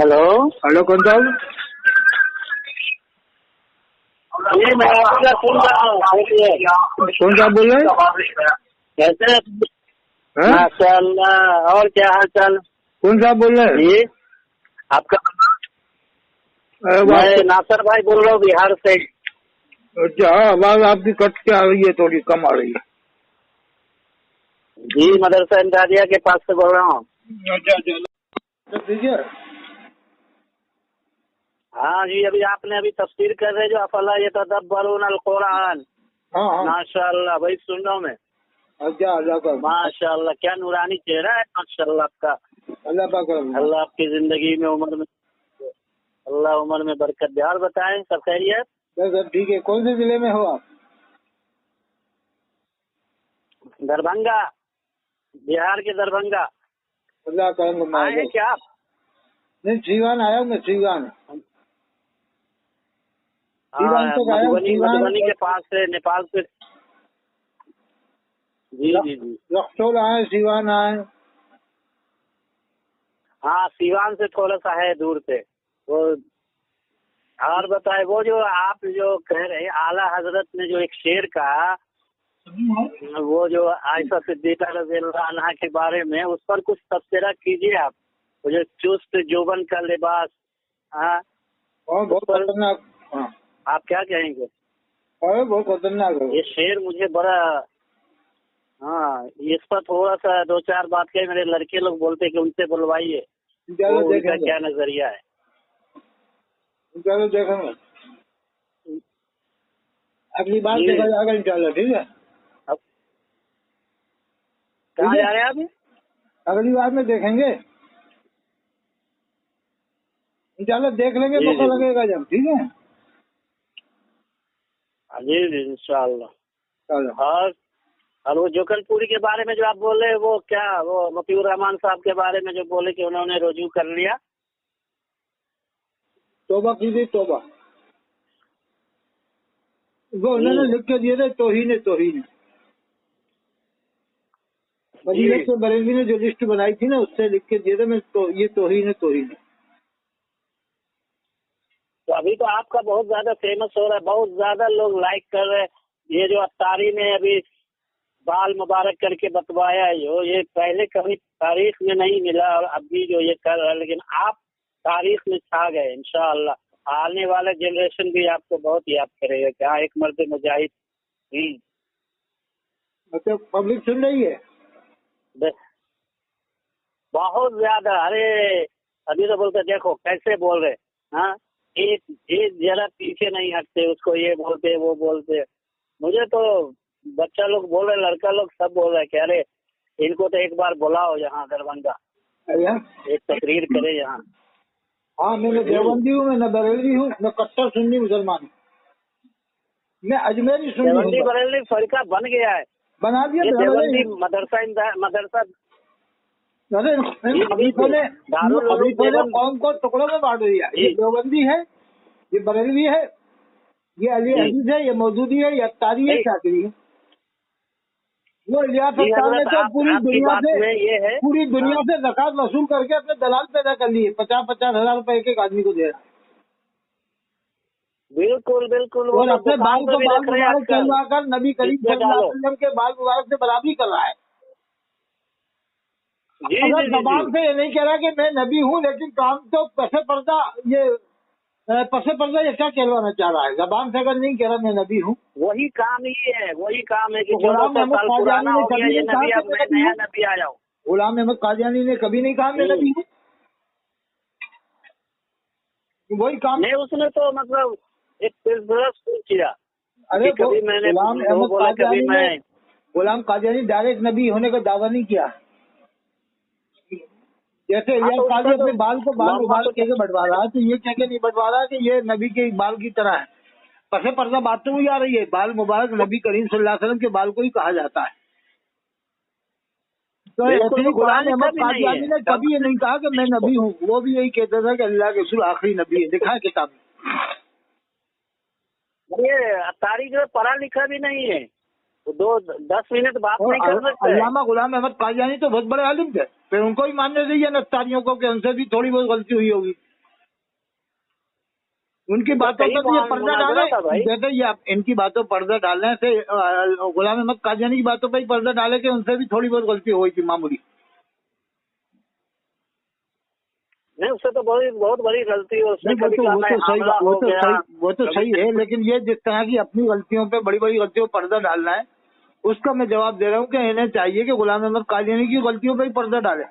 Hello hello, कौन साहब? जी मैं आपका सुन रहा हूँ। कौन साहब बोल रहे हैं? कैसे? हैं? माशाअल्लाह। और क्या हाल चाल? कौन साहब बोल रहे हैं? जी आपका? मैं नासर भाई बोल रहा हूँ बिहार से। अच्छा, आवाज आपकी कट के आ रही है, थोड़ी कम आ रही है। जी मदरसा इमदादिया के पास से बोल रहा हूँ। अच्छा, ठीक है। हाँ जी, अभी तफसीर कर रहे जो अफला ये तदब्बरून अल कुरान। हाँ। माशाअल्लाह भाई, सुन रहा हूँ मैं। अच्छा, अल्लाह का माशाअल्लाह, क्या नूरानी चेहरा है माशाअल्लाह आपका। अल्लाह पाक अल्लाह आपकी जिंदगी में अल्लाह उम्र में बरकत दे। और बताएं, सब खैरियत? सब ठीक है। कौन से जिले में हो आप? दरभंगा, बिहार के दरभंगा। अल्लाह करम आए हैं क्या आप? नहीं, सीवान आया हूँ मैं। सीवान तक आया हूँ। मधुबनी के पास से, नेपाल से। जी जी जी। रक्सौल आए, सीवान आए। हाँ, सीवान से थोड़ा सा है दूर से वो। और बताए, वो जो आप जो कह रहे हैं आला हजरत ने जो एक शेर कहा, वो जो आयशा सिद्दीका रज़ियल्लाहु अन्हा के बारे में, उस पर कुछ तबसरा कीजिए आप। वो जो चुस्त जोबन का लिबास, हाँ, बहुत खतरनाक। हाँ, आप क्या कहेंगे? अरे बहुत खतरनाक है ये शेर मुझे बड़ा, हाँ, इस पर थोड़ा सा दो चार बात कहे। मेरे लड़के लोग बोलते कि उनसे बुलवाइए, वो उनका क्या नजरिया है। चलो देखेंगे, अगली बार देखा जाएगा इंशाल्लाह। ठीक है, अब कहाँ जा रहे हैं आप? अगली बार में देखेंगे इंशाल्लाह, देख लेंगे, मौका लगेगा जब। ठीक है जी जी इंशाल्लाह। चलो। और वो जोकनपुरी के बारे में जो आप बोले, वो क्या, वो मतीउर रहमान साहब के बारे में जो बोले कि उन्होंने रुजू कर लिया। तौबा कीजिए, तौबा। वो उन्होंने लिख के दिए थे, तौहीन फजीलत से बरेलवी ने जो लिस्ट बनाई थी ना, उससे लिख के दिए थे मैं, तो ये तौहीन। तो अभी तो आपका बहुत ज्यादा फेमस हो रहा है, बहुत ज्यादा लोग लाइक कर रहे हैं। ये जो अफ्तारी ने अभी बाल मुबारक करके बतवाया, ये पहले कभी तारीख में नहीं मिला, और अभी जो ये कर रहा है, लेकिन आप तारीख में छा गए। इंशाअल्लाह आने वाला जनरेशन भी आपको बहुत याद करेगा कि हाँ, एक मर्द मुजाहिद। मतलब पब्लिक सुन रही है बहुत ज्यादा। अरे अभी तो बोलते, देखो कैसे बोल रहे, हाँ, एक जरा पीछे नहीं हटते, उसको ये बोलते वो बोलते। मुझे तो बच्चा लोग बोल रहे, लड़का लोग सब बोल रहे, कह रहे इनको तो एक बार बुलाओ यहाँ दरभंगा, एक तकरीर करे यहाँ। हाँ, मैं न देवबंदी हूँ, मैं न बरेलवी हूँ, मैं कट्टर सुन्नी मुसलमान हूँ, मैं अजमेरी सुन्नी हूँ। देवबंदी बरेलवी फरीका बन गया है, बना दिया देवबंदी मदरसा। अरे खलीफों ने कौम को टुकड़ों में बांट दिया। ये देवबंदी है, ये बरेलवी है, ये अली हदीस है, ये मौजूदी है, ये अत्तारी है, शाकिरी है। वो इलियास अत्तार ने तो पूरी दुनिया से ज़कात वसूल करके अपने दलाल पैदा कर लिए। 50-50 हजार रुपए एक आदमी को दे रहा है। बिल्कुल बिल्कुल। और अपने बाल को बाल मुबारक चलवा कर नबी करीम सल्लल्लाहु अलैहि वसल्लम के बाल मुबारक से बराबरी कर रहा है। अगर जबान से ये नहीं कह रहा कि मैं नबी हूँ, लेकिन काम तो पसे पर्दा ये क्या कहलवाना चाह रहा है। जबान से अगर नहीं कह रहा मैं नबी हूँ, वही काम ही है, वही काम है कि गुलाम अहमद कादियानी ने कभी नहीं कहा कि मैं नया नबी आ जाऊँ। गुलाम अहमद कादियानी ने कभी नहीं कहा मैं नबी हूँ। वही काम नहीं, उसने तो मतलब एक किया। अरे कभी मैंने गुलाम कादियानी डायरेक्ट नबी होने का दावा नहीं किया। जैसे इलियास काजी अपने बाल को बाल मुबारक कैसे बंटवा रहा है, तो ये क्या नहीं बंटवा रहा कि ये नबी के बाल की तरह है। पसे पर्दा बात तो वही आ रही है, बाल मुबारक नबी करीम सल्लल्लाहु अलैहि वसल्लम के बाल को ही कहा जाता है। तो ऐसे ही गुलाम अहमद कादियानी ने कभी ये नहीं कहा कि मैं नबी हूँ। वो भी यही कहता था कि अल्लाह के रसूल आखिरी नबी है। दिखा है किताब में। ये अत्तारी जो पढ़ा लिखा भी नहीं है, वो 10 मिनट बात नहीं कर सकते। अल्लामा गुलाम अहमद कादियानी तो बहुत बड़े आलिम थे, फिर उनको ही मानने चाहिए न अत्तारियों को कि उनसे भी थोड़ी बहुत गलती हुई होगी। उनकी बातों पे भी ये पर्दा डाले, जैसे ये इन की बातों पर्दा डालने से गुलाम अहमद कादियानी की बातों पे ही पर्दा डाले कि उनसे भी थोड़ी बहुत गलती हुई थी मामूली। नहीं, उससे तो बहुत बड़ी गलती है। उसने वो तो सही है, लेकिन ये जिस तरह की अपनी गलतियों पे बड़ी बड़ी गलतियों पर पर्दा डालना है, उसका मैं जवाब दे रहा हूँ कि इन्हें चाहिए कि गुलाम अहमद कादियानी की गलतियों पे ही पर्दा डाले।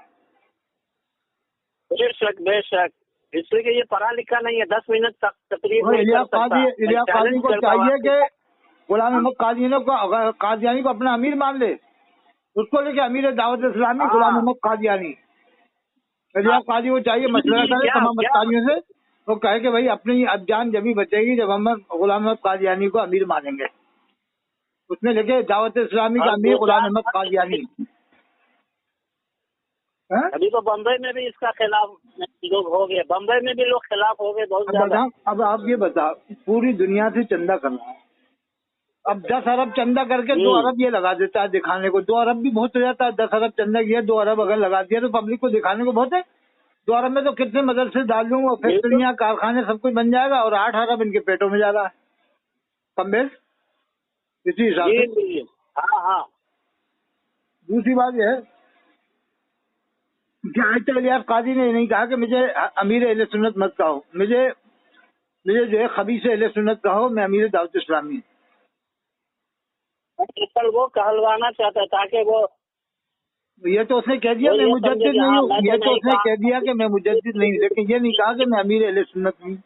बेशक बेशक, इसलिए कि ये पढ़ा लिखा नहीं है, 10 मिनट तक तकरीर इलियास कादी को चाहिए कि गुलाम अहमद कादियानी को अपना अमीर मान ले, उसको लेके अमीर दावत इस्लामी गुलाम अहमद कादियानी। इलियास कादी को चाहिए मशवरा करे तमाम मस्तानियों से, वो कहे कि भाई अपनी अनजान जब ही बचेगी जब हम गुलाम अहमद कादियानी को अमीर मानेंगे। उसमें लेके दावत इस्लामी का अमीर गुलाम अहमद कादियानी। अभी तो बम्बई में भी इसका खिलाफ लोग हो गए, बम्बई में भी लोग खिलाफ हो गए बहुत ज्यादा। अब आप ये बताओ, पूरी दुनिया से चंदा करना है, अब 10 अरब चंदा करके 2 अरब ये लगा देता है दिखाने को। 2 अरब भी बहुत हो जाता है, 10 अरब चंदा किया, 2 अरब अगर लगा दिया तो पब्लिक को दिखाने को बहुत है। 2 अरब में तो कितने मदरसे डाल दूंगा, फैक्ट्रियाँ कारखाने सब कुछ बन जाएगा, और 8 अरब इनके पेटों में जा रहा है कम बेश इसी हिसाब से। हाँ। दूसरी बात यह है कि आज तक इलियास कादी ने नहीं कहा कि मुझे अमीर अहले सुन्नत मत कहो, मुझे जो है खबीस अहले सुन्नत कहो, मैं अमीर दावत इस्लामी। वो कहलवाना चाहता ताकि वो, ये तो उसने कह दिया मैं मुजद्दिद नहीं हूँ, ये तो उसने कह दिया कि मैं मुजद्दिद नहीं, लेकिन ये नहीं कहा कि मैं अमीर अहले सुन्नत नहीं।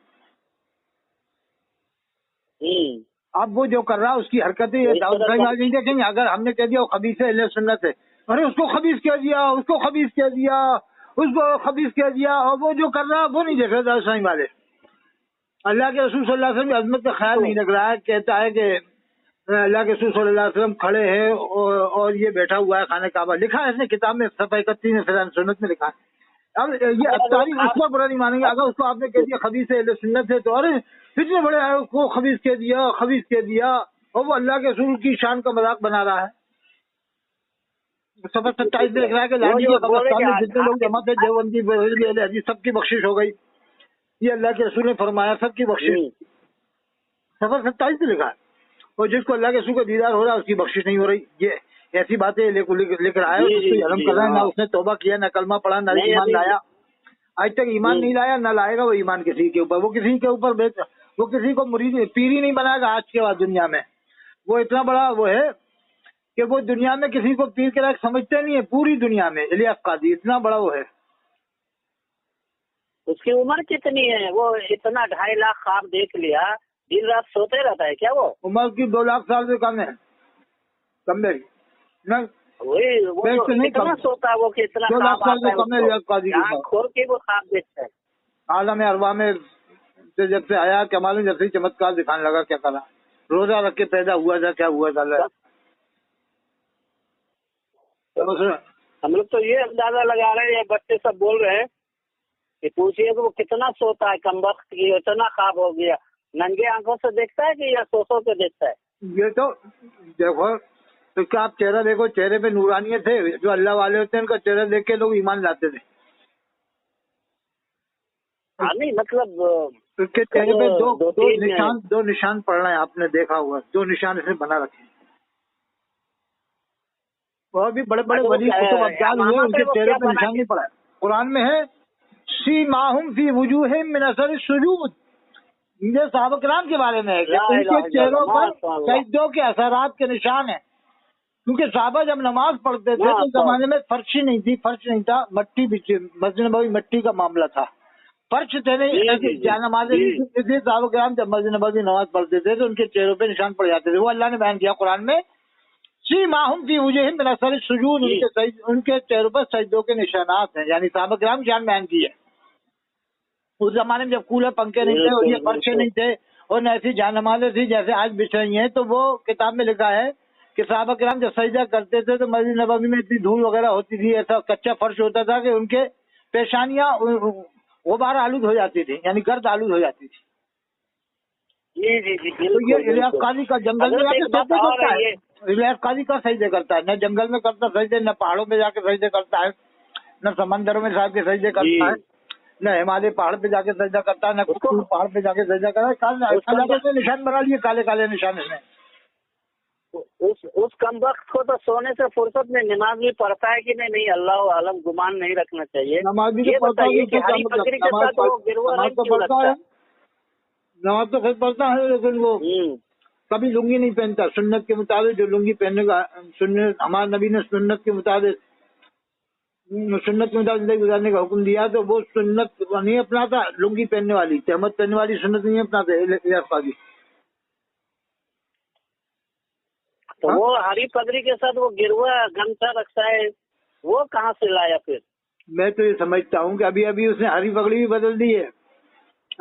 अब वो जो कर रहा है उसकी हरकतें ये दाऊद भाई नहीं देखेंगे। अगर हमने कह दिया वो खबीस अहले सुन्नत है, अरे उसको खबीस कह दिया, उसको खबीस कह दिया, उसको खबीस कह दिया, और वो जो कर रहा है वो नहीं देख रहे दाऊद साईं वाले। अल्लाह के रसूल सल्लल्लाहु अलैहि वसल्लम की अजमत का ख्याल नहीं रख रहा है, कहता है कि अल्लाह के रसूल सल्लल्लाहु अलैहि वसल्लम खड़े हैं और ये बैठा हुआ है खाने काबा। लिखा है इसने किताब में, सफ़ा 31 में फिरान सुन्नत में लिखा है। अब ये अफ्तारी उसको बुरा नहीं मानेंगे। अगर उसको आपने कह दिया खबीस अहले सुन्नत है, तो अरे इतने बड़े आए उसको खबीस कह दिया, खबीस कह दिया, और वो अल्लाह के रसूल की शान का मजाक बना रहा है। सफ़ा 27 में लिख रहा है कि लाडी के कब्रिस्तान में जितने लोग जमा थे, देवबंदी बरेलवी अहले हदीस सबकी बख्शिश हो गई, ये अल्लाह के रसूल ने फरमाया, सबकी बख्शिश। सफ़ा 27 में लिखा है। और जिसको अल्लाह के रसूल का दीदार हो रहा है उसकी बख्शिश नहीं हो रही। ये ऐसी बातें लिख रहा है, उसको हरम कर रहा है, ना उसने तौबा किया, ना कलमा पढ़ा, ना ईमान लाया। आज तक ईमान नहीं लाया, ना लाएगा वो ईमान किसी के ऊपर। वो किसी के ऊपर वो किसी को मुरीद पीरी नहीं बनाएगा आज के बाद दुनिया में। वो इतना बड़ा वो है कि वो दुनिया में किसी को पीर के लायक समझते नहीं है, पूरी दुनिया में। इलियास कादी इतना बड़ा वो है। उसकी उम्र कितनी है? वो इतना 2.5 लाख ख्वाब देख लिया, दिन रात सोते रहता है क्या? वो उम्र की 2 लाख साल से कम है, कम मेरी वही वो कितना सोता है, वो कितना 2 लाख साल से कम है। खोल के वो ख्वाब देखता है। आलम अरवा में से जब से आया, क्या मालूम जब से चमत्कार दिखाने लगा, क्या करा, रोजा रख के पैदा हुआ था, क्या हुआ था। हम लोग तो ये अंदाजा लगा रहे हैं, बच्चे सब बोल रहे हैं कि पूछिए कि वो कितना सोता है, कम वक्त की इतना ख्वाब हो गया। नंगे आंखों से देखता है कि या सो के देखता है? ये तो देखो, तो क्या आप चेहरा देखो, चेहरे पे नूरानियत है। जो अल्लाह वाले होते हैं उनका चेहरा देख के लोग ईमान लाते थे। नहीं मतलब उसके चेहरे पे दो निशान पड़ रहे हैं, आपने देखा हुआ, 2 निशान इसने बना रखे। और भी बड़े बड़े वली कुतुब अब्दाल हुए, उनके चेहरे पे निशान नहीं पड़ा है। कुरान में है सीमाहुम फी वुजूहिहिम मिन असर सुजूद। ये सहाबा किराम के बारे में है कि उनके चेहरों पर सजदों के असरात के निशान है। क्योंकि सहाबा जब नमाज पढ़ते थे तो जमाने में फर्श नहीं थी, फर्श नहीं था, मट्टी बिछी, मस्जिद नबवी मट्टी का मामला था, फर्श थे नहीं, नमाजें इसलिए सहाबा किराम जब मस्जिद नबवी नमाज पढ़ते थे तो उनके चेहरों पे निशान पड़ जाते थे। वो अल्लाह ने बयान किया कुरान में, सीमाहुम फी वुजूहिहिम मिन असर सुजूद, उनके चेहरों पर सजदों के निशानात हैं, यानी सहाबा किराम की शान बयान की है। उस जमाने में जब कूलर पंखे नहीं थे और ये फर्शे नहीं थे और न ऐसी जानमाज़ें थी जैसे आज बिछ रही हैं, तो वो किताब में लिखा है कि सहाबा किराम जब सजदा करते थे तो मस्जिद नबवी में इतनी धूल वगैरह होती थी, ऐसा कच्चा फर्श होता था कि उनके पेशानियां गुबार आलूद हो जाती थी, यानी गर्द आलूद हो जाती थी। जी। तो ये इलियास कादी का जंगल में जाके सजदे करता है, इलियास कादी का सजदे करता है, न जंगल में करता सजदे, न पहाड़ों में जाके सजदे करता है, न समंदरों में जाके सजदे करता है, न हिमालय पहाड़ पे जाके सजदा करता है, न पहाड़ पे जाके सजदा करता है। निशान बना लिए काले काले निशान इसने। उस कमबख्त को तो सोने से फुर्सत में नमाज भी पढ़ता है कि नहीं? अल्लाह आलम, गुमान नहीं रखना चाहिए। नमाज भी ये तो पढ़ता बताइए कि हरी पगड़ी के साथ वो गिरवा रंग क्यों लगता है? नमाज तो खुद पढ़ता है, लेकिन वो कभी लुंगी नहीं पहनता। सुन्नत के मुताबिक जो लुंगी पहनने का सुन्नत, हमारे नबी ने सुन्नत के मुताबिक जिंदगी गुजारने का हुक्म दिया, तो वो सुन्नत नहीं अपनाता। लुंगी पहनने वाली, तहमत पहनने वाली सुन्नत नहीं अपनाते इलियास काजी। तो वो हरी पगड़ी के साथ वो गिरवा गमछा रखता है, वो कहाँ से लाया फिर? मैं तो ये समझता हूँ कि अभी अभी उसने हरी पगड़ी भी बदल दी है।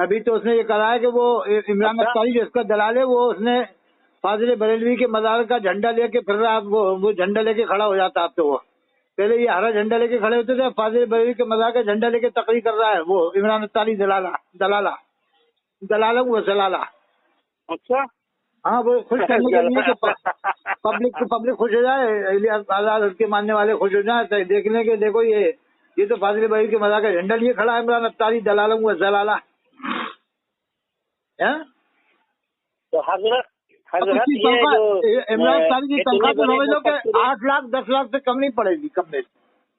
अभी तो उसने ये कहा है कि वो इमरान अख्तारी जिसका दलाल है, वो उसने फाजिल बरेलवी के मज़ार का झंडा लेके फिर रहा। वो झंडा लेके खड़ा हो जाता। अब तो वो पहले ये हरा झंडा लेके खड़े होते थे, फाजिल बरेलवी के मज़ार का झंडा लेके तकरीर कर रहा है वो इमरान अख्तारी दलाला हुआ सलाला। अच्छा, हाँ, वो खुश करने के लिए कि पब्लिक खुश हो जाए, इलियास आजाद के मानने वाले खुश हो जाए, तो देखने के देखो ये तो फाजिल बरेलवी के मज़ार का झंडा लिए खड़ा है इमरान अख्तारी दलाला हुआ सलाला है। तो हजरत ये जो इमरान अख्तारी की तनख्वाह तो समझ लो कि 8 लाख 10 लाख से कम नहीं पड़ेगी कम में।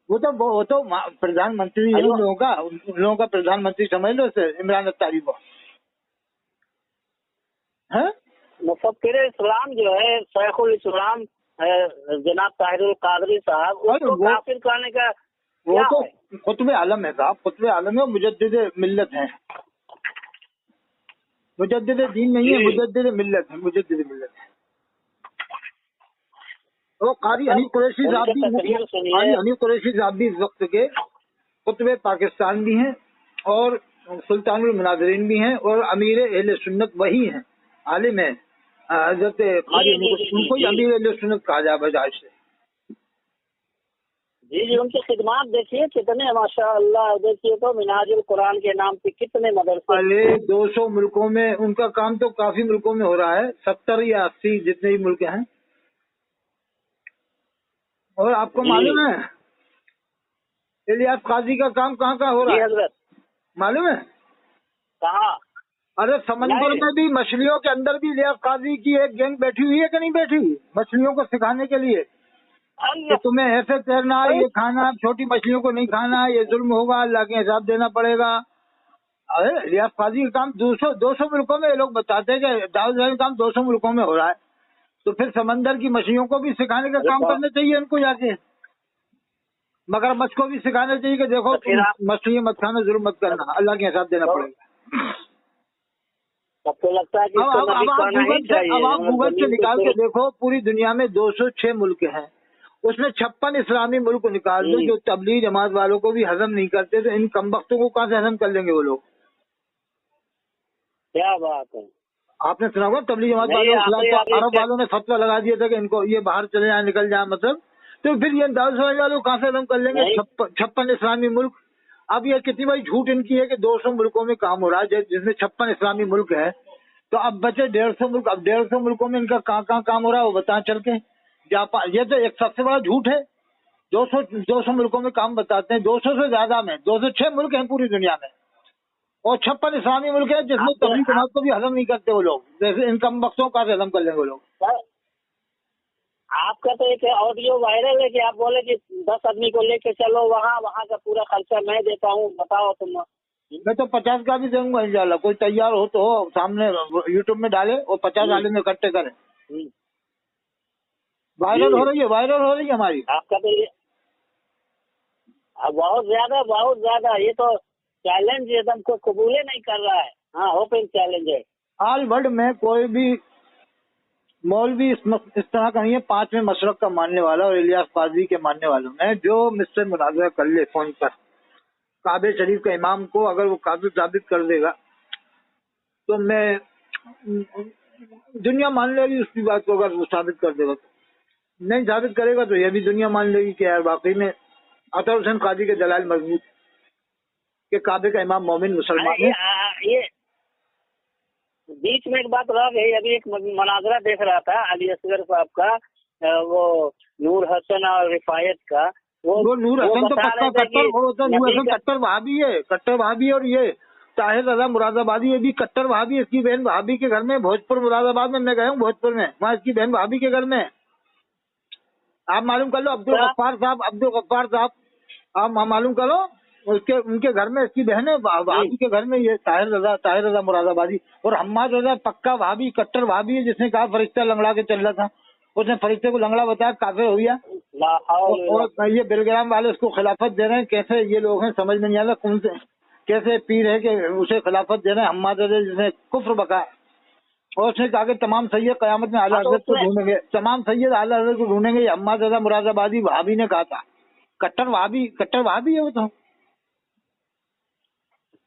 वो तो प्रधानमंत्री है उन लोगों का प्रधानमंत्री समझ लो से इमरान अख्तारी को है। मुफक्किर इस्लाम जो है शेखुल इस्लाम जनाब ताहिरुल कादरी साहब, उसको काफिर कहने का वो तो खुतबे आलम है साहब, खुतबे आलम है, मुजद्दिद मिल्लत है, मुजद्दिद दीन नहीं है, मुजद्दिद मिल्लत है, मुजद्दिद मिल्लत है। वो कारी हनीफ कुरैशी साहब भी इस वक्त के कुतुब पाकिस्तान भी हैं और सुल्तानुल मुनाज़िरीन भी हैं और अमीर अहले सुन्नत वही हैं, आलिम है हजरत कारी उनको ही अमीर अहले सुन्नत कहा जाए बजाय से। जी, उनकी खिदमत देखिए कितने माशाअल्लाह। देखिए तो मिनाजुल कुरान के नाम पे कितने मदरसे। अरे 200 मुल्कों में उनका काम तो काफी मुल्कों में हो रहा है, 70 या 80 जितने भी मुल्क हैं। और आपको मालूम है इलियास काजी का काम कहाँ कहाँ हो रहा है? हजरत मालूम है कहाँ? अरे समंदर में भी, मछलियों के अंदर भी इलियास काजी की एक गैंग बैठी हुई है कि नहीं बैठी हुई, मछलियों को सिखाने के लिए कि तुम्हें ऐसे तैरना, ये खाना, छोटी मछलियों को नहीं खाना, ये जुल्म होगा, अल्लाह के हिसाब देना पड़ेगा। अरे इलियास काजी का काम 200 मुल्कों में ये लोग बताते हैं कि दाऊद का काम 200 मुल्कों में हो रहा है। तो फिर समंदर की मछलियों को भी सिखाने का काम करना चाहिए उनको जाके, मगरमच्छ को भी सिखाना चाहिए कि देखो मछली मत खाना, जुल्म मत करना, अल्लाह के हिसाब देना पड़ेगा। अब तो लगता है कि अब आप गूगल से निकाल के देखो, पूरी दुनिया में 206 मुल्क हैं, उसमें 56 इस्लामी मुल्क निकाल दो जो तबलीग जमात वालों को भी हजम नहीं करते, तो इन कमबख्तों को कहाँ से हजम कर लेंगे वो लोग? क्या बात है। आपने सुना होगा तबलीग जमात वालों, अरब वालों ने फतवा लगा दिया था कि इनको ये बाहर चले जाए, निकल जाए, मतलब तो फिर ये दाऊद समाज वालों कहाँ से हजम कर लेंगे? 56 इस्लामी मुल्क। अब ये कितनी बड़ी झूठ इनकी है कि 200 मुल्कों में काम हो रहा है जिसमें 56 इस्लामी मुल्क है, तो अब बचे 150 मुल्क। अब 150 मुल्कों में इनका कहाँ काम हो रहा है वो बताएं चल के। जापान, ये तो एक सबसे बड़ा झूठ है। 200 मुल्कों में काम बताते हैं, 200 से ज्यादा में 206 मुल्क हैं पूरी दुनिया में, और 56 इस्लामी मुल्क है जिसमें तबलीग जमात को भी हजम नहीं करते वो लोग। जैसे इन कमबख्तों का हजम कर लेंगे वो लोग। आपका तो एक ऑडियो वायरल है कि आप बोले कि 10 आदमी को लेके चलो वहाँ का पूरा खर्चा मैं देता हूँ, बताओ तुम। मैं तो 50 का भी दूंगा इंशाल्लाह, कोई तैयार हो तो सामने यूट्यूब में डाले और 50 आदमी इकट्ठे करें। वायरल हो रही है हमारी। आपका तो ये बहुत ज्यादा ये तो चैलेंज एकदम को कबूले नहीं कर रहा है। हाँ, ओपन चैलेंज है। ऑल वर्ल्ड में कोई भी मौलवी इस तरह का नहीं है, 5वें मशरक का मानने वाला और इलियास काजी के मानने वालों में जो मुझसे मुनाज़रा कर ले फोन पर, काबे शरीफ का इमाम को अगर वो काबिल साबित कर देगा तो मैं दुनिया मान लेगी उसकी बात को, अगर वो साबित कर देगा तो। नहीं साबित करेगा तो यह भी दुनिया मान लेगी कि यार वाकई में अतर हुसैन काजी के दलाल मजबूत के काबे का इमाम मोमिन मुसलमान है। ये बीच में एक बात रह गई, अभी एक मनाजरा देख रहा था अली असगर साहब का, वो नूर हसन और रिफायत का, वो नूर हसन तो पक्का कट्टर, वो तो नूर हसन कट्टर वहाबी है, कट्टर वहाबी। और ये ताहिर रजा मुरादाबादी, ये भी कट्टर वहाबी। इसकी बहन वहाबी के घर में, भोजपुर मुरादाबाद में मैं गया हूँ, भोजपुर में, वहाँ इसकी बहन वहाबी के घर में। आप मालूम कर लो, अब्दुल गफ्फार साहब, आप मालूम करो, उसके उनके घर में इसकी बहन है वहाबी के घर में, ये ताहिर रजा मुरादाबादी। और हम्माद रजा पक्का वहाबी, कट्टर वहाबी है, जिसने कहा फरिश्ता लंगड़ा के चल रहा था, उसने फरिश्ते को लंगड़ा बताया, काफिर हो गया। और ये बिलग्राम वाले उसको खिलाफत दे रहे हैं। कैसे ये लोग हैं समझ में नहीं आता, कौन से कैसे पीर है कि उसे खिलाफत दे रहे हैं। हम्माद रजा जिसने कुफ्र बका, और उसने कहा कि तमाम सैयद कयामत में आला हज़रत को ढूंढेंगे, तमाम सैयद आला हज़रत को ढूंढेंगे। हम्माद रजा मुरादाबादी वहाबी ने कहा था। कट्टर वहाबी है वो तो।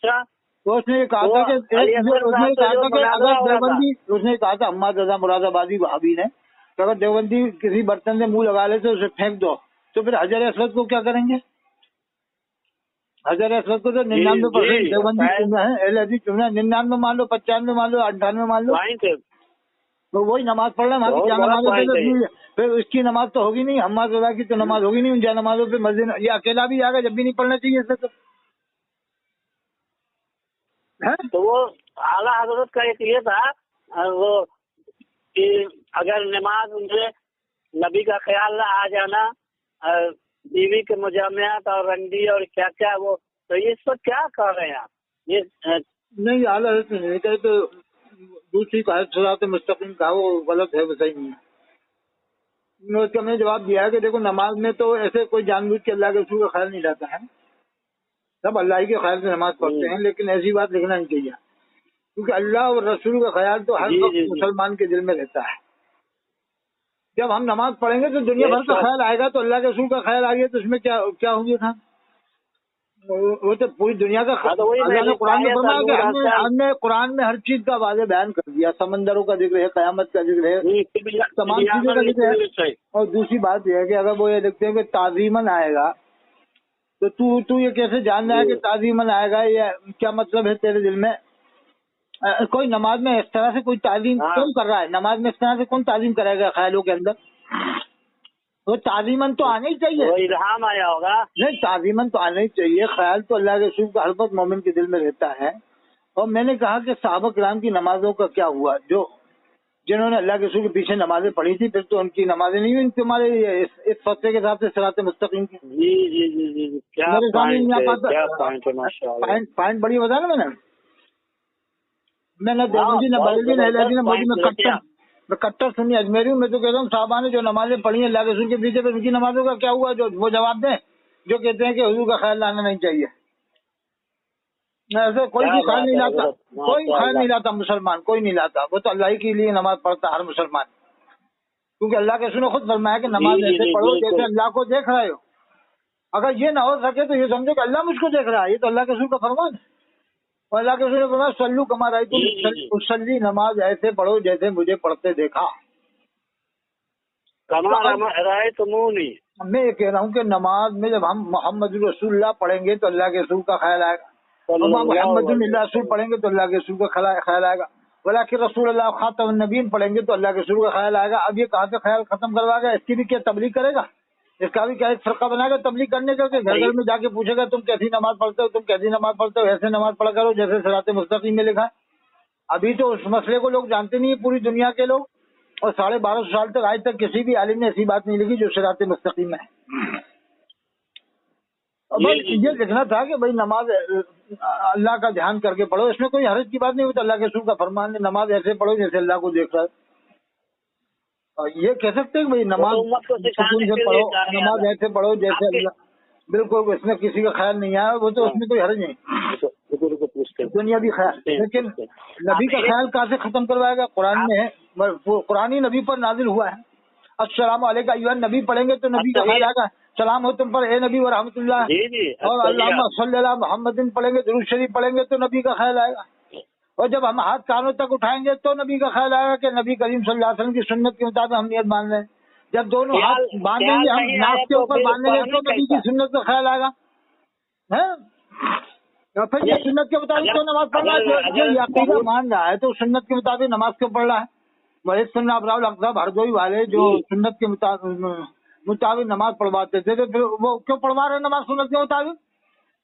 तो उसने ये कहा था कि उसने कहा था हम्माद रजा मुरादाबादी वहाबी ने, अगर देवबंदी किसी बर्तन में मुंह लगा ले तो उसे फेंक दो, तो फिर हजर असवद को क्या करेंगे? हजर असवद को तो 99% देवबंदी चुना है, अहले हदीस चुना है। 99 मान लो, 95 मान लो, 98 मान लो, तो वही नमाज पढ़ रहे हैं। क्या नमाज होती, फिर उसकी नमाज तो होगी नहीं, हम्माद रजा की तो नमाज होगी नहीं। उन नमाजों पे मस्जिद ये अकेला भी आएगा, जब भी नहीं पढ़ना चाहिए इसे तो वो आला हजरत का एक ये था वो कि अगर नमाज उनसे नबी का ख्याल आ जाना, बीवी के मुजामियात और रंडी और क्या क्या, वो तो इस पर क्या कर रहे हैं आप? ये नहीं, आला हजरत नहीं कहे तो दूसरी सिरात मुस्तकीम का वो गलत है, वो सही नहीं है। उसका मैंने जवाब दिया है कि देखो, नमाज में तो ऐसे कोई जानबूझ के अल्लाह के रसूल का ख्याल नहीं रहता है, सब अल्लाह के ख्याल से नमाज पढ़ते हैं। लेकिन ऐसी बात लिखना नहीं चाहिए, क्योंकि अल्लाह और रसूल का ख्याल तो हर वक्त मुसलमान के दिल में रहता है। जब हम नमाज पढ़ेंगे तो दुनिया भर का ख्याल आएगा, तो अल्लाह के रसूल का ख्याल आ गया तो उसमें क्या हो गया था? वो तो पूरी दुनिया का अल्लाह ने कुरान में फरमाया कि हमने कुरान में हर चीज का वाज़ेह बयान कर दिया। समंदरों का जिक्र है, कयामत का जिक्र है, तमाम चीजों का जिक्र है। और दूसरी बात यह है कि अगर वो ये देखते हैं कि ताज़ीमन आएगा, तो तू ये कैसे जान रहा है कि ताज़ीमन आएगा? ये क्या मतलब है तेरे दिल में? कोई नमाज में इस तरह से कोई ताज़ीम कौन कर रहा है? नमाज में इस तरह से कौन ताज़ीम कराएगा ख्यालों के अंदर? वो ताज़ीमन तो आना ही चाहिए, वो इल्हाम आया होगा। नहीं, ताज़ीमन तो आना ही चाहिए। ख्याल तो अल्लाह के रसूल का हर वक्त मोमिन के दिल में रहता है। और मैंने कहा कि सहाबा किराम की नमाजों का क्या हुआ, जो जिन्होंने अल्लाह के रसूल के पीछे नमाजें पढ़ी थी, फिर तो उनकी नमाजें नहीं हुई तुम्हारे इस फतवे के हिसाब से सिरात मुस्तकीम की। जी क्या मेरे सामने नहीं आ पाता। पॉइंट बड़ी बता ना मैंने देवबंदी न बरेलवी न अहले हदीस न मौलवी में कट्टर सुन्नी अजमेरी हूँ। मैं तो कहता हूँ साहबा ने जो नमाजें पढ़ी हैं अल्लाह के रसूल के पीछे, फिर उनकी नमाजों का क्या हुआ? जो वो जवाब दें जो कहते हैं कि हुजूर का ख्याल लाना नहीं चाहिए। ऐसे कोई भी ख्याल नहीं लाता, कोई ख्याल नहीं लाता मुसलमान, कोई नहीं लाता। वो तो अल्लाह के लिए नमाज पढ़ता हर मुसलमान, क्योंकि अल्लाह के रसूल ने खुद फरमाया कि नमाज ऐसे पढ़ो जैसे अल्लाह को देख रहे हो। अगर ये ना हो सके तो ये समझो कि अल्लाह मुझको देख रहा है, ये तो अल्लाह के रसूल का फरमान है। और अल्लाह के रसूल ने फरमाया सल्लू कमा रअयतुम उसल्ली, नमाज ऐसे पढ़ो जैसे मुझे पढ़ते देखा। मैं ये कह रहा हूँ कि नमाज में जब हम मोहम्मद रसूलुल्लाह पढ़ेंगे तो अल्लाह के रसूल का ख्याल आएगा, मोहम्मद रसूल पढ़ेंगे तो अल्लाह के रसूल का ख्याल आएगा, वलाकिन रसूलुल्लाह खातमुन नबीय्यीन पढ़ेंगे तो अल्लाह के रसूल का ख्याल आएगा। अब ये कहाँ से ख्याल खत्म करवाएगा? इसकी भी क्या तबलीग करेगा? इसका भी क्या एक फरका बनाएगा तबलीग करने का? घर घर में जाके पूछेगा तुम कैसी नमाज पढ़ते हो, तुम कैसी नमाज पढ़ते हो? ऐसे नमाज पढ़ा करो जैसे सिरात मुस्तकीम में लिखा है। अभी तो उस मसले को लोग जानते नहीं है, पूरी दुनिया के लोग। और 1250 साल तक आज तक किसी भी आलिम ने ऐसी बात नहीं लिखी जो सिरात मुस्तकीम है। बस ये लिखना था कि भाई नमाज अल्लाह का ध्यान करके पढ़ो, इसमें कोई हरज की बात नहीं। वो तो अल्लाह के रसूल का फरमान है, नमाज ऐसे पढ़ो जैसे अल्लाह को देख रहा है। और ये कह सकते हैं भाई नमाज सुकून से पढ़ो, नमाज ऐसे पढ़ो जैसे अल्लाह, बिल्कुल इसमें किसी का ख्याल नहीं आया, वो तो उसमें कोई हर्ज नहीं, दुनिया भी ख्याल। लेकिन नबी का ख्याल कहाँ से खत्म करवाएगा? कुरान में है, कुरान ही नबी पर नाजिल हुआ है। अस्सलामु अलैका अय्युहन नबी पढ़ेंगे तो नबी का ख्याल आएगा, सलाम हो तुम पर ए नबी व रहमतुल्लाह। और अल्लाहुम्मा सल्ली अला मुहम्मदिन पढ़ेंगे, दुरूद शरीफ पढ़ेंगे तो नबी का ख्याल आएगा। और जब हम हाथ कानों तक उठाएंगे तो नबी का ख्याल आएगा कि नबी करीम सल्लल्लाहु अलैहि वसल्लम की सुन्नत के मुताबिक हम नियत मान रहे हैं। जब दोनों हाथ बांधेंगे, हम नाक के ऊपर बांधेंगे तो नबी की सुन्नत का ख्याल आएगा, है? और फिर ये सुन्नत के मुताबिक तो नमाज पढ़ रहा है, जो अकीदा मान रहा है तो सुन्नत के मुताबिक नमाज क्यों पढ़ रहा है? वही सुन्ना अबराउल अक़ज़ाब हरदोई वाले जो सुन्नत के मुताबिक मुताबिक नमाज पढ़वाते थे, तो फिर वो क्यों पढ़वा रहे नमाज सुन्नत के मुताबिक?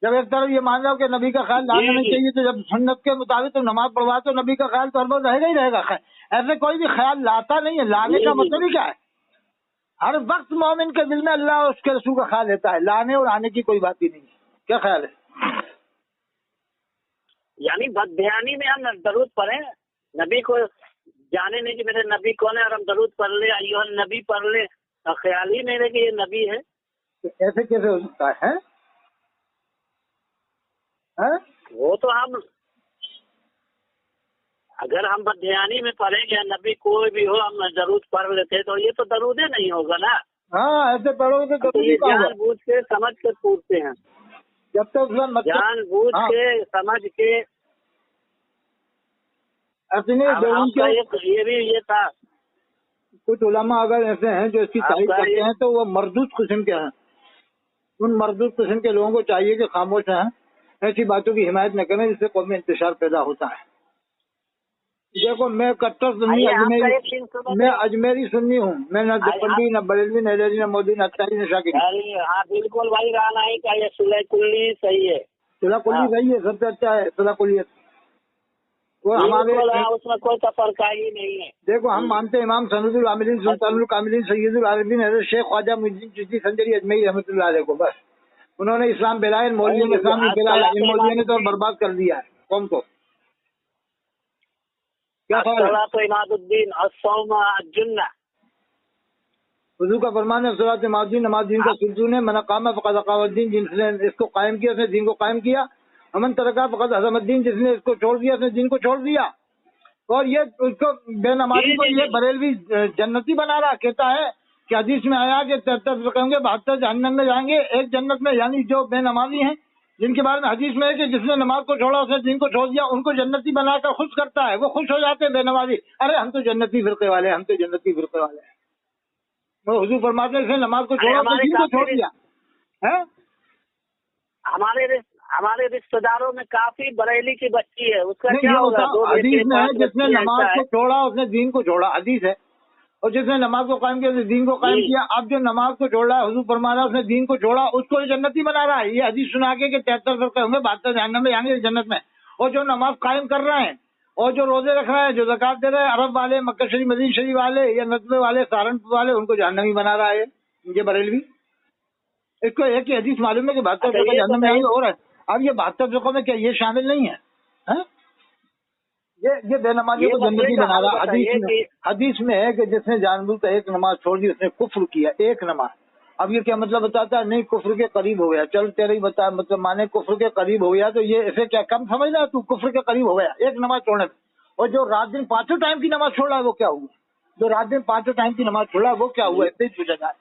जब एक तरफ ये मान रहा हो कि नबी का ख्याल लाना नहीं चाहिए, तो जब सुन्नत के मुताबिक तो नमाज पढ़वा, तो नबी का ख्याल तो हर वक्त रहेगा ही रहेगा। ऐसे कोई भी ख्याल लाता नहीं है, लाने का मतलब ही क्या है? हर वक्त मोमिन के दिल में अल्लाह और उसके रसूल का ख्याल रहता है, लाने और आने की कोई बात ही नहीं है। क्या ख्याल है? यानी बदध्यानी में हम दरूद पढ़े, नबी को जाने नहीं कि मेरे नबी कौन है, और हम दरूद पढ़ ले, अय्युहन नबी पढ़ ले, और ख्याल ही नहीं रहे कि ये नबी है। तो ऐसे कैसे हो सकता है? वो तो हम अगर हम बदध्यानी में पढ़ेंगे, नबी कोई भी हो हम दरूद पढ़ लेते, तो ये तो दरूदे नहीं होगा ना। हाँ, ऐसे पढ़ोगे तो ये जान बूझ के समझ के पूछते हैं, जब तक जान बूझ के समझ के। ये था कुछ उलमा अगर ऐसे हैं जो इसकी तारीफ करते हैं, तो वो मरदूद किस्म के हैं। उन मरदूद किस्म के लोगों को चाहिए कि खामोश हैं, ऐसी बातों की हिमायत न करें जिससे कौमी इंतशार पैदा होता है। देखो, मैं कट्टर सुन्नी मैं अजमेरी सुन्नी हूँ। मैं न देवबंदी, न बरेलवी, न रेजी, न मोदी, न अख्तारी, न शाकिरी। हाँ बिल्कुल भाई, रहना ही चाहिए। सुलह कुल्ली सही है, सुलह कुल्ली सही है, सबसे अच्छा है सुलह कुल्लियत। वो हमारे उसमें कोई तफरकाई नहीं है। देखो, हम मानते हैं इमाम सनदुल आमिलीन, सुल्तानुल कामिलीन, सैयदुल आरिफीन हज़रत शेख ख्वाजा मुइनुद्दीन चिश्ती संजरी अजमेरी रहमतुल्लाह अलैह को, बस उन्होंने इस्लाम फैलाया, मौलवियों ने इस्लाम फैलाया, इन मौलवियों ने तो बर्बाद कर दिया है कौम को। क्या तो इमादुद्दीन जुन्ना, हुजूर का फरमान है, सलात इमादुद्दीन, नमाज दीन का सुल्तान है, मन कामा फक़द अक़ामद्दीन, जिसने इसको कायम किया उसने दीन को कायम किया, अमन तरका फक़द हज़मद्दीन, जिसने इसको छोड़ दिया उसने दीन को छोड़ दिया। और ये उसको बेनमाजी को ये बरेलवी जन्नती बना रहा, कहता है कि हदीस में आया कि 73 कहेंगे 72 जहन्नम में जाएंगे, एक जन्नत में। यानी जो बेनमाजी हैं, जिनके बारे में हदीस में है कि जिसने नमाज को छोड़ा उसने दीन को छोड़ दिया, उनको जन्नती बनाकर खुश करता है, वो खुश हो जाते हैं बेनमाजी। अरे हम तो जन्नती फिरके वाले, हम तो जन्नती फिरके वाले हैं। वो हुजूर फरमाते हैं, इसने नमाज को छोड़ा उसने दीन को छोड़ दिया है। हमारे रिश्तेदारों में काफी बरेली की बच्ची है, उसका क्या होगा? हदीस में है, जिसने नमाज को छोड़ा उसने दीन को छोड़ा, हदीस है। और जिसने नमाज को कायम किया उसने दीन को कायम किया। अब जो नमाज को छोड़ रहा है, हुजूर फरमा रहा है उसने दीन को छोड़ा, उसको जन्नती बना रहा है। ये हदीस सुना के 73 फिरके होंगे, 72 जहन्नम में जाएंगे, जन्नत में। और जो नमाज कायम कर रहे हैं और जो रोजे रख रहे हैं, जो ज़कात दे रहे हैं, अरब वाले, मक्का शरीफ, मदीना शरीफ वाले या नजबे वाले, सहारनपुर वाले, उनको जहन्नमी बना रहा है ये बरेलवी। इसको एक ही हदीस मालूम है कि 72 फिरके जहन्नम में आएंगे। और अब ये 72 फिरकों में क्या ये शामिल नहीं है? ये बेनमाजी को जन्नती बना रहा। हदीस में है कि जिसने जानबूझकर एक नमाज छोड़ दी उसने कुफ्र किया, एक नमाज। अब ये क्या मतलब बताता है? नहीं, कुफ्र के करीब हो गया। चल तेरे ही बता, मतलब माने कुफ्र के करीब हो गया, तो ये ऐसे क्या कम समझ रहा तू? कुफ्र के करीब हो गया एक नमाज छोड़ने में। और जो रात दिन 5 टाइम की नमाज छोड़ रहा है वो क्या हुआ? जो रात दिन 5 टाइम की नमाज छोड़ रहा है वो क्या हुआ? इतने ही पूछा जाए।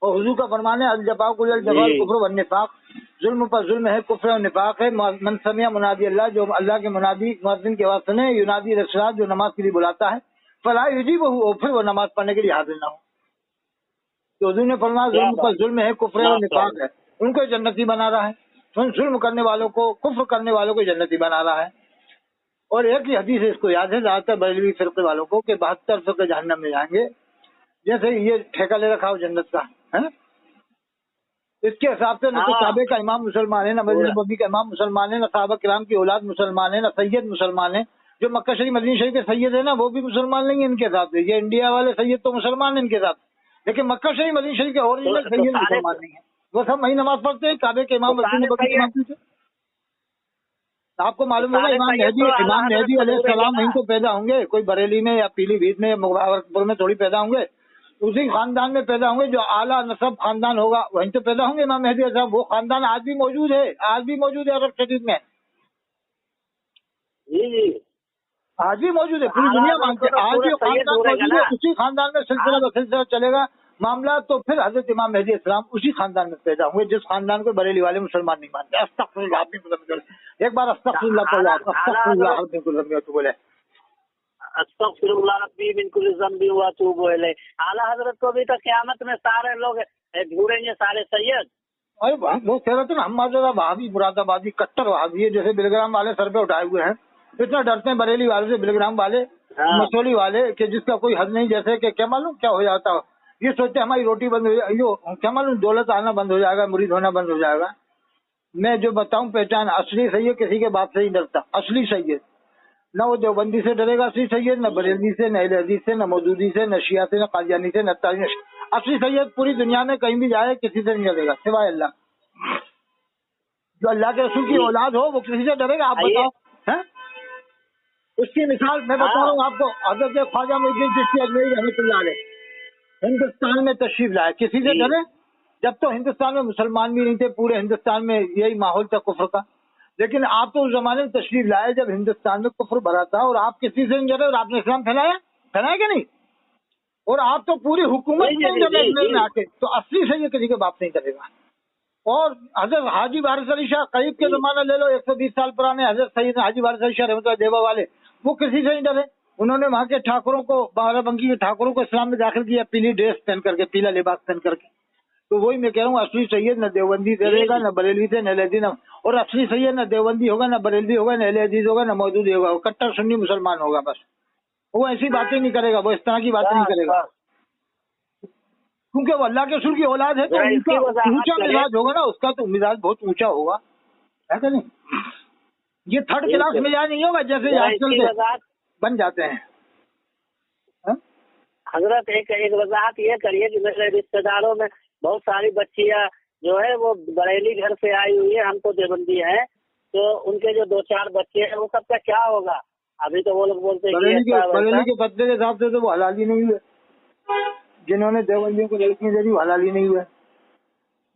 और हुजूर का फरमान है, अल-जफ़ा कुल जफ़ा कुफ्र व निफाक, जुल्म पर जुल्म है, कुफ्र और निफाक है। मन समिया मुनादी अल्लाह, जो अल्लाह के मुनादी मुअज्जिन की आवाज़ सुने, युनादी रसूल, जो नमाज के लिए बुलाता है, फला युजीबहु, फिर वो नमाज पढ़ने के लिए हाजिर ना हो। तो हुजूर ने फरमाया, जुल्म पर जुल्म है, कुफ्र और निफाक है, उनको जन्नती बना रहा है। जुल्म करने वालों को, कुफ्र करने वालों को जन्नती बना रहा है। और एक ही हदीस है, इसको याद है ज़्यादातर बरेलवी फिरके वालों को, कि 72 फिरके जहन्नम में जाएंगे। जैसे ये ठेका ले रखा हो जन्नत का है, इसके हिसाब से न तो काबे का इमाम मुसलमान है, न मस्जिद नबवी का इमाम मुसलमान है, न सहाबा किराम की औलाद मुसलमान है, न सैयद मुसलमान है। जो मक्का शरीफ मदीना शरीफ के सैयद है ना, वो भी मुसलमान नहीं है इनके हिसाब से। ये इंडिया वाले सैयद तो मुसलमान है इनके हिसाब से, लेकिन मक्का शरीफ मदीना शरीफ के ओरिजिनल सैयद मुसलमान नहीं है। वो सब वही नमाज पढ़ते हैं, काबे के इमाम मस्जिद नबवी के इमाम से। आपको मालूम होगा इमाम मेहदी अलैहिस्सलाम वहीं तो पैदा होंगे, कोई बरेली में या पीलीभीत में या मुबारकपुर में थोड़ी पैदा होंगे। उसी खानदान में पैदा होंगे, जो आला नसब खानदान होगा वहीं तो पैदा होंगे इमाम मेहदी साहब। वो खानदान आज भी मौजूद है, आज भी मौजूद है अरब शरीफ में। जी आज भी मौजूद है, पूरी दुनिया मानती है। आज भी खानदान मौजूद है, उसी खानदान में सिलसिला ब सिलसिला चलेगा मामला। तो फिर हजरत इमाम मेहदी इस्लाम उसी खानदान में पैदा हुए जिस खानदान को बरेली वाले मुसलमान नहीं मानते। अस्तगफिरुल्लाह, एक बार अस्तगफिरुल्लाह पढ़ो, अस्तगफिरुल्लाह बोले, अस्तगफिरुल्लाह रब्बी मिन कुल्ली ज़ंबि व अतूबु इलैह। आला हजरत को भी तो क़यामत में सारे लोग ढूंढेंगे, सारे सैयद। अरे वो कह रहे थे ना, हम वहाबी मुरादाबादी कट्टर वहाबी है, जैसे बिलग्राम वाले सर पे उठाए हुए हैं। इतना डरते हैं बरेली वाले से, बिलग्राम वाले, मसोली वाले, कि जिसका कोई हद नहीं। जैसे कि क्या मालूम क्या हो जाता हो, ये सोचते हमारी रोटी बंद हो जाएगी, जो क्या मालूम दौलत आना बंद हो जाएगा, मुरीद होना बंद हो जाएगा। मैं जो बताऊं पहचान, असली सैयद किसी के बाप से ही डरता, असली सैयद। न वो देवबंदी से डरेगा असली सैयद, न बरेलवी से, न अहले हदीस से, न मौदूदी से, न शिया से, न कादियानी से, न अत्तारी से। असली सैयद पूरी दुनिया में कहीं भी जाए किसी से नहीं डरेगा सिवाय अल्लाह। जो अल्लाह के रसूल की औलाद हो वो किसी से डरेगा? आप बताओ है? उसकी मिसाल मैं बता रहा हूँ आपको। हजरत ख्वाजा मोइनुद्दीन चिश्ती अजमेरी रहमतुल्लाह अलैह हिंदुस्तान में तशरीफ लाए, किसी से डरे? जब तो हिंदुस्तान में मुसलमान भी नहीं थे, पूरे हिंदुस्तान में यही माहौल था कुफ्र का। लेकिन आप तो उस जमाने में तशरीफ लाए जब हिंदुस्तान में कुफ्र भरा था, और आप किसी से नहीं डरे, और आपने इस्लाम फैलाया कि नहीं? और आप तो पूरी हुकूमत में आके, तो असली से ये किसी के बाप नहीं करेगा। और हजरत हाजी वारिस अली शाह करीब के जमाना ले लो, 120 साल पुराने हजरत सैयद हाजी वारिस अली शाह रहमतुल्लाह देवा वाले, वो किसी से नहीं डरे। उन्होंने वहाँ के ठाकुरों को, बाराबंकी के ठाकुरों को इस्लाम में दाखिल किया, पीली ड्रेस पहन करके, पीला लिबास पहन करके। तो वही मैं कह रहा हूँ, असली सैयद न देवबंदी डरेगा, न बरेलवी से, न अहले हदीस। और असली सैयद न देवबंदी होगा, न बरेलवी होगा, न अहले हदीस होगा, न मौदूदी होगा, वो कट्टर सुन्नी मुसलमान होगा बस। वो ऐसी बातें नहीं करेगा, वो इस तरह की बातें नहीं करेगा, क्योंकि वो अल्लाह के रसूल की औलाद है। तो उनका ऊंचा मिजाज होगा ना, उसका तो मिजाज बहुत ऊंचा होगा, है कि नहीं? ये थर्ड क्लास मिजाज नहीं होगा जैसे आजकल के बन जाते हैं। हजरत एक वजाहत ये करिए कि मेरे रिश्तेदारों में बहुत सारी बच्चियां जो है वो बरेली घर से आई हुई है, हमको देवबंदी है, तो उनके जो 2-4 बच्चे हैं वो सबका क्या होगा? अभी तो वो लोग बोलते हैं बरेली के पत्ते के हिसाब से तो वो हलाल ही नहीं हुए, जिन्होंने देवबंदियों को लड़कियां दे दी वो हलाल ही नहीं हुए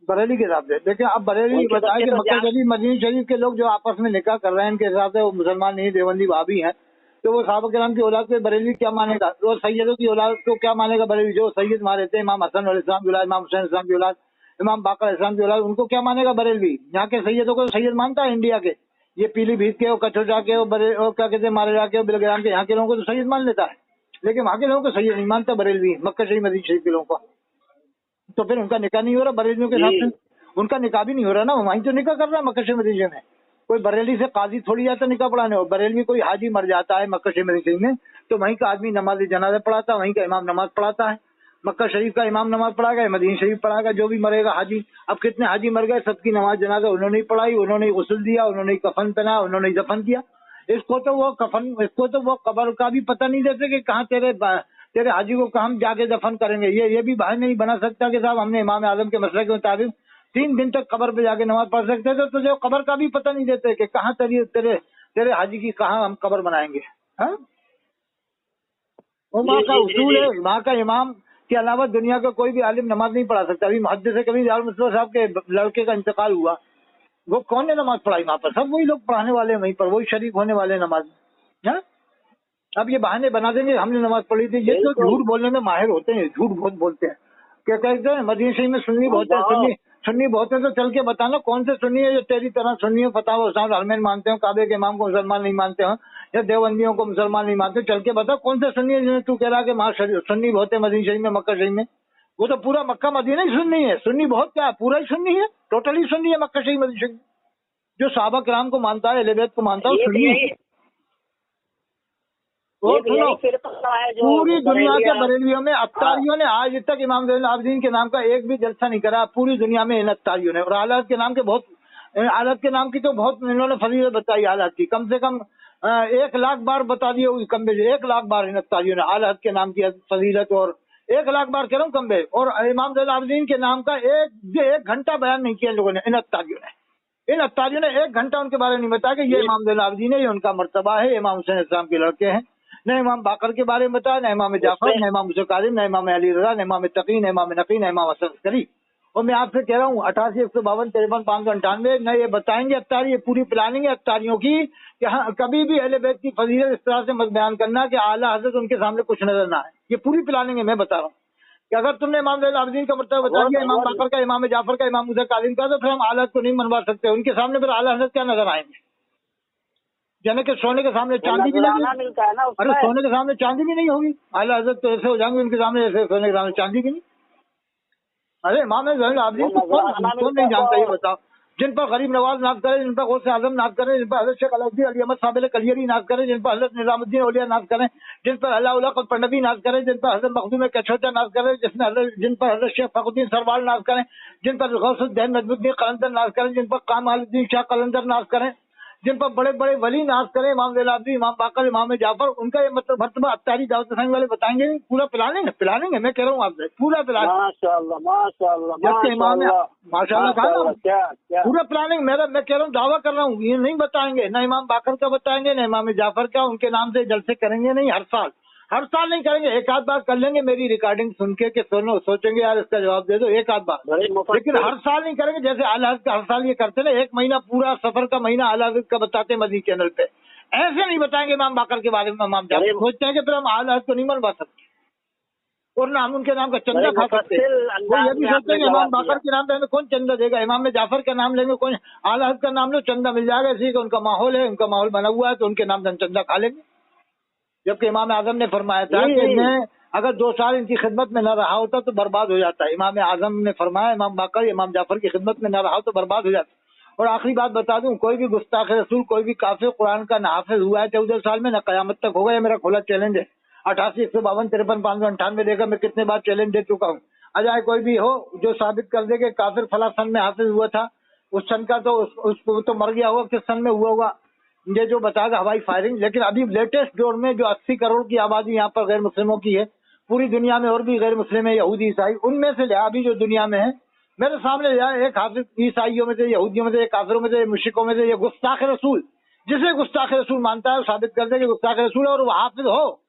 बरेली के हिसाब से। देखिए अब बरेली बताया कि मक्का शरीफ मदीना शरीफ के लोग जो आपस में निकाह कर रहे हैं इनके हिसाब से वो मुसलमान नहीं, देवबंदी भाभी हैं। तो वो सहाबा किराम की औलाद को बरेली क्या मानेगा? वो सैयदों की औलाद को क्या मानेगा बरेली? जो सैयद मारे थे इमाम हसन अलैहिस्सलाम की औलाद, इमाम हुसैन अलैहिस्सलाम की औलाद, इमाम बाकर अलैहिस्सलाम की औलाद, उनको क्या मानेगा बरेलवी? यहाँ के सैयदों को सैयद मानता है इंडिया के, ये पीलीभीत के, कचौजा के, क्या कहते हैं मारे जाके, बिलग्राम के, यहाँ के लोगों को तो सैयद मान लेता है, लेकिन वहाँ के लोगों को सैयद नहीं मानता बरेलवी, मक्का शरीफ मदीना शरीफ के लोगों को। तो फिर उनका निकाह नहीं हो रहा बरेलियों के साथ में, उनका निकाह भी नहीं हो रहा ना, वहीं तो निकाह कर रहा है मक्का शरीफ मदीना में। कोई बरेली से काजी थोड़ी जाता निकाह पढ़ाने हो, बरेली कोई हाजी मर जाता है मक्का शरीफ मदीना में तो वहीं का आदमी नमाज जनाजा पढ़ाता है, वहीं का इमाम नमाज पढ़ाता है, मक्का शरीफ का इमाम नमाज पढ़ाएगा, मदीना शरीफ पढ़ाएगा, जो भी मरेगा हाजी। अब कितने हाजी मर गए, सबकी नमाज जनाजा उन्होंने ही पढ़ाई, उन्होंने ही गुस्ल दिया, उन्होंने ही कफन पहना, उन्होंने ही दफन किया। इसको तो वो कब्र का भी पता नहीं देते कि कहाँ तेरे हाजी को कहाँ जाके दफन करेंगे। ये भी भाई नहीं बना सकता कि साहब हमने इमाम आजम के मसले के मुताबिक 3 दिन तक कब्र पे जाके नमाज पढ़ सकते थे, तो जो कब्र का भी पता नहीं देते कि कहाँ तेरे हाजी की कहाँ हम कब्र बनाएंगे। हाँ, वो वहाँ का उसूल है, वहाँ का इमाम के अलावा दुनिया का कोई भी आलिम नमाज नहीं पढ़ा सकता। अभी मुहद्दिस से कभी मुस्तफा साहब के लड़के का इंतकाल हुआ, वो कौन ने नमाज पढ़ाई वहाँ पर? सब वही लोग पढ़ाने वाले वहीं पर, वही शरीक होने वाले नमाज। हाँ, अब ये बहाने बना देंगे हमने नमाज पढ़ी थी। ये तो झूठ बोलने में माहिर होते हैं, झूठ बहुत बोलते हैं। क्या कहते हैं मदीना शरीफ में सुन्नी बहुत है, सुन्नी बहुत है, तो चल के बताना कौन से सुन्नी है जो तेरी तरह सुन्नी है, फतावा उस्ताद हरमैन मानते हो, काबे के इमाम को मुसलमान नहीं मानते हो, या देवबंदियों को मुसलमान नहीं मानते, चल के बता कौन से सुन्नी है जिन्हें तू कह रहा है कि वहाँ सुन्नी बहुत है मदीना शरीफ में, मक्का शरीफ में। वो तो पूरा मक्का मदीना ही सुन्नी है, सुन्नी बहुत क्या पूरा ही सुन्नी है, टोटली सुन्नी है मक्का शरीफ मदीना शरीफ। जो सहाबा किराम को मानता है, अहले बैत को मानता है, सुन्नी है। और सुनो, पूरी दुनिया के बरेलियों में अत्तारियों ने आज तक इमाम ज़ैनुल आबिदीन के नाम का एक भी जलसा नहीं करा पूरी दुनिया में इन अत्तारियों ने। और आलत के नाम के बहुत, आलत के नाम की तो बहुत इन्होंने फजीलत बताई आलत की, कम से कम 1 लाख बार बता दिए, कम बेज 1 लाख बार इन अत्तारियों ने आलत के नाम की फजीलत, और 1 लाख बार कह रहा हूँ कम बेज। और इमाम ज़ैनुल आबिदीन के नाम का एक घंटा बयान नहीं किया लोगों ने, इन अत्तारियों ने। इन अत्तारियों ने 1 घंटा उनके बारे में नहीं बताया कि ये इमाम ज़ैनुल आबिदीन है, ये उनका मर्तबा है, इमाम हुसैन इस्लाम के लड़के हैं। न इमाम बाकर के बारे में बताया, न इमाम जाफर, न इमाम मुसा काज़िम, न इमाम अली रज़ा, न इमाम तकी, न इमाम नकी, न इमाम हसन अस्करी। और मैं आपसे कह रहा हूँ 88 152 53 598 न ये बताएंगे अत्तारी, ये पूरी प्लानिंग है अत्तारियों की कि हाँ कभी भी अहले बैत की फजीलत इस तरह से मत बयान करना कि आला हज़रत उनके सामने कुछ नजर ना आए। ये पूरी प्लानिंग है, मैं बता रहा हूँ कि अगर तुमने इमाम ज़ैनुल आबिदीन का मर्तबा बता दिया, इमाम बाकर का, इमाम जाफर का, इमाम मुसा काज़िम का, तो फिर हम आला को नहीं मनवा सकते उनके सामने, फिर आला हज़रत क्या नजर आएंगे? जैसे कि सोने के सामने चांदी भी नहीं मिलता है ना, अरे सोने के सामने चांदी भी नहीं होगी, आला हज़रत तो ऐसे हो जाएंगे उनके सामने जैसे सोने के सामने चांदी भी नहीं। अरे इमाम ज़ैनुल आबिदीन को कौन नहीं जानता, ये बताओ। जिन पर गरीब नवाज नाज करे, जिन पर गौसे आजम नाज करे, जिन पर हजरत शेख अलौधी अली अहमद साबिल कलियरी नाज करे, जिन पर हजरत निजामुद्दीन औलिया नाज करे, जिन पर अल्लाह उल्लाह पन्नवी नाज करे, जिन पर हजरत मखदूम कछोटा नाज करे, जिन पर हजरत शेख फखरुद्दीन सरवाल नाज करें, जिन पर गौसुद्दीन नजमुद्दीन कलंदर नाज करें, जिन पर कामालुद्दीन शाह कलंदर नाज करें, जिन पर बड़े बड़े वली नाज करें, इमाम वेलादी, इमाम बाकर, इमाम जाफर, उनका ये मतलब मर्तबा अत्तारी दावत इस्लामी वाले बताएंगे नहीं। पूरा प्लानिंग है, मैं कह रहा हूँ आपसे, पूरा प्लानिंग। माशाअल्लाह माशाअल्लाह जबकि इमाम माशाअल्लाह कहा ना, क्या पूरा प्लानिंग मेरा, मैं कह रहा हूँ, दावा कर रहा हूँ, ये नहीं बताएंगे, ना इमाम बाकर का बताएंगे, ना इमाम जाफर का, उनके नाम से जलसे करेंगे नहीं। हर साल नहीं करेंगे, एक आध बार कर लेंगे मेरी रिकॉर्डिंग सुन के कि सोचेंगे यार इसका जवाब दे दो, एक आध बार, लेकिन हर साल नहीं करेंगे। जैसे आला हज़रत का हर साल ये करते ना, एक महीना पूरा सफर का महीना आला हज़रत का बताते मदनी चैनल पे, ऐसे नहीं बताएंगे इमाम बाकर के बारे में। इमाम जाफर सोचते हैं कि फिर हम आला हज़रत को नहीं मनवा सकते और ना हम उनके नाम का चंदा खा सकते। वो ये भी सोचते हैं इमाम बाकर के नाम पे हमें कौन चंदा देगा, इमाम जाफर का नाम लेंगे, कौन आला हज़रत का नाम लो, चंदा मिल जाएगा। इसी का उनका माहौल है, उनका माहौल बना हुआ है, तो उनके नाम से हम चंदा खा लेंगे। जबकि इमाम आजम ने फरमाया था कि मैं अगर 2 साल इनकी खिदमत में न रहा होता तो बर्बाद हो जाता है। इमाम आजम ने फरमाया इमाम बाकर इमाम जाफर की खिदमत में न रहा हो तो बर्बाद हो जाता। और आखिरी बात बता दूं, कोई भी गुस्ताख रसूल, कोई भी काफिर कुरान का नाफिज हुआ है 14 साल में, न कयामत तक होगा। ये मेरा खुला चैलेंज है। 88, 152, 53, 598 देखा मैं कितने बार चैलेंज दे चुका हूँ। अजाए कोई भी हो जो साबित कर दे कि काफिर फला सन में हाफिज हुआ था, उस सन का तो उसको तो मर गया होगा, किस सन में हुआ होगा ये जो बताएगा हवाई फायरिंग। लेकिन अभी लेटेस्ट दौर में जो 80 करोड़ की आबादी यहाँ पर गैर मुस्लिमों की है, पूरी दुनिया में और भी गैर मुस्लिम है, यहूदी ईसाई, उनमें से लिया अभी जो दुनिया में है मेरे सामने लिया एक हाफिज ईसाइयों में से, यहूदियों में से, काफिरों में से, मुश्रिकों में से, ये गुस्ताख रसूल, जिसे गुस्ताख रसूल मानता है साबित कर दे कि गुस्ताख रसूल है और वो हाफिज हो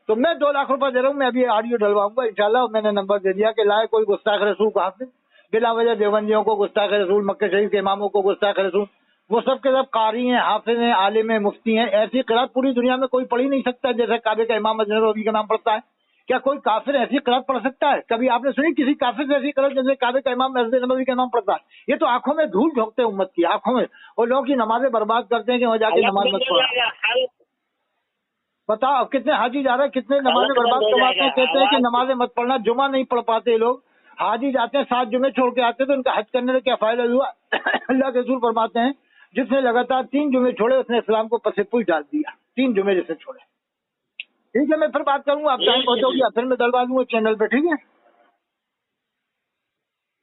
तो मैं 2 लाख रुपए दे रहा हूँ। मैं अभी ऑडियो डलवाऊंगा इंशाल्लाह। मैंने नंबर दे दिया कि लाए कोई गुस्ताख रसूल को हाफिज, बिला वजह देवबंदियों को गुस्ताख रसूल, मक्के शरीफ के इमामों को गुस्ताख रसूल, वो सब के सब कारी हैं, हाफिज हैं, आलिम हैं, मुफ्ती हैं। ऐसी क़िरात पूरी दुनिया में कोई पढ़ ही नहीं सकता जैसे काबे का इमाम मस्जिद नबवी का नाम पढ़ता है। क्या कोई काफिर ऐसी क़िरात पढ़ सकता है? कभी आपने सुनी किसी काफिर से ऐसी क़िरात जैसे काबे का इमाम मस्जिद नबवी का नाम पढ़ता है? ये तो आंखों में धूल झोंकते हैं उम्मत की आंखों में, और लोगों की नमाजें बर्बाद करते हैं कि वहाँ जाके नमाज मत पढ़ा। बताओ कितने हाजी जा रहे हैं, कितने नमाजें बर्बाद करवाते हैं, कहते हैं कि नमाजें मत पढ़ना, जुमा नहीं पढ़ पाते लोग। हाजी जाते हैं 7 जुमे छोड़ के आते हैं तो उनका हज करने से क्या फायदा हुआ? अल्लाह के रसूल फरमाते हैं जिसने लगातार 3 जुमे छोड़े उसने इस्लाम को पसेपुल डाल दिया। 3 जुमे जिसने छोड़े। ठीक है, मैं फिर बात करूंगा, आप टाइम पहुंचोगी फिर मैं डलवा दूंगा चैनल पे। ठीक है,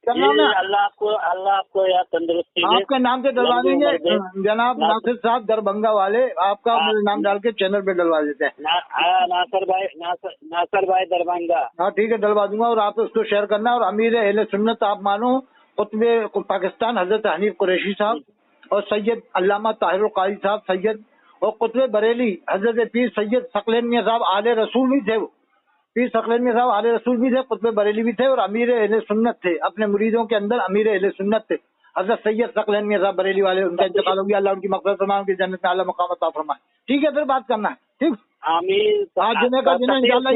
क्या नाम है? अल्लाह आपको यार तंदुरुस्ती दे। आपके नाम से डलवा देंगे जनाब नासिर साहब दरभंगा वाले, आपका नाम डाल के चैनल पे डलवा देते हैं। नासर भाई दरभंगा। हाँ ठीक है, डलवा दूंगा और आप उसको शेयर करना। और अमीर अहले सुन्नत आप मानो कुतुबे पाकिस्तान हजरत हनीफ कुरैशी साहब और सैयद अल्लामा ताहिर कारी साहब सैयद, और कुतुबे बरेली हजरत पीर सैयद सकलैन मियां साहब आले रसूल भी थे। वो पीर सकलैन मियां साहब आले रसूल भी थे, कुतुबे बरेली भी थे और अमीर अहले सुन्नत थे। अपने मुरीदों के अंदर अमीर अहले सुन्नत थे हजरत सैयद सकलैन मियां साहब बरेली वाले। उनका इंतकाल हो गया, अल्लाह उनकी मग़फ़िरत फरमाए, उनकी जन्नत में आला मक़ाम अता फरमाए। ठीक है, फिर बात करना है। ठीक, आज जुमे का दिन है इंशाल्लाह,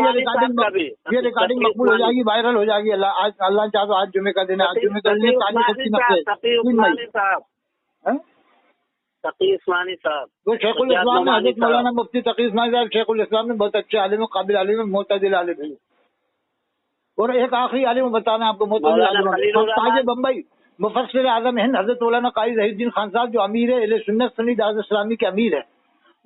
ये रिकॉर्डिंग मकबूल हो जाएगी, वायरल हो जाएगी। अल्लाह चाहे तो आज जुमे का दिन है, आज जुमे का दिन तकी उस्मानी साहब, वो शेखुल इस्लाम है, हज़रत मौलाना मुफ्ती तकी उस्मानी साहब शेखुल इस्लाम में बहुत अच्छे आलिम, काबिल आलिम, मोतदिल आलिम है। और एक आखिरी आलिम बताना आपको, मोतदिल आलिम ताज बम्बई मुफस्सिर आज़म हिंद हज़रत मौलाना क़ाज़ी ज़हीरुद्दीन खान साहब जो अमीर अहले सुन्नत सुन्नी दावत इस्लामी के अमीर है,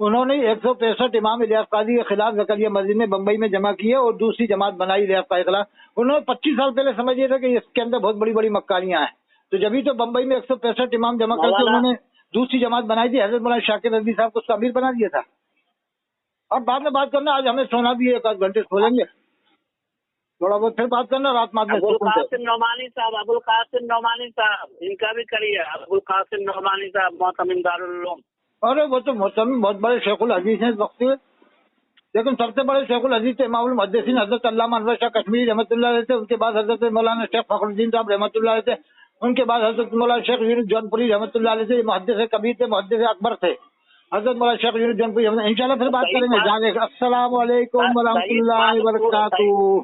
उन्होंने 165 इमाम इलियास काज़ी के खिलाफ ज़करिया मस्जिद में बम्बई में जमा किए और दूसरी जमात बनाई इलियास काज़ी के खिलाफ। उन्होंने 25 साल पहले समझिए था कि इसके अंदर बहुत बड़ी बड़ी मक्कारियां हैं, तो जब ही तो बम्बई में 165 इमाम जमा करके उन्होंने दूसरी जमात बनाई थी। हजरत मौलाना शाकिर रज़वी साहब को उसका अमीर बना दिया था। अब बाद में बात करना, आज हमें सोना भी 1 आध घंटे सो लेंगे, थोड़ा बहुत फिर बात करना रात में। अबुल कासिम नौमानी साहब इनका भी करिए। अबुल कासिम नौमानी साहब मोहतमिम दारुल उलूम, अरे वो तो मोहतमिम बहुत बड़े शेखुल हदीस हैं इस वक्त में, लेकिन सबसे बड़े शेखुल हदीस थे इमामुल मुहद्दिसीन हजरत अल्लामा अनवर शाह कश्मीरी रहमतुल्लाह अलैह थे। उनके बाद हजरत मौलाना शेख फखरुद्दीन साहब रहमतुल्लाह अलैह थे। उनके बाद हजरत मौलाना शेख यूनुस जौनपुरी रहमतुल्लाह अलैह थे, मुहद्दिस कबीर थे, मुहद्दिस अकबर थे हजरत मौलाना शेख यूनुस जौनपुरी। इंशाल्लाह फिर बात करेंगे, जाने अस्सलाम वालेकुम व रहमतुल्लाहि व बरकातहू।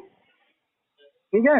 ठीक है।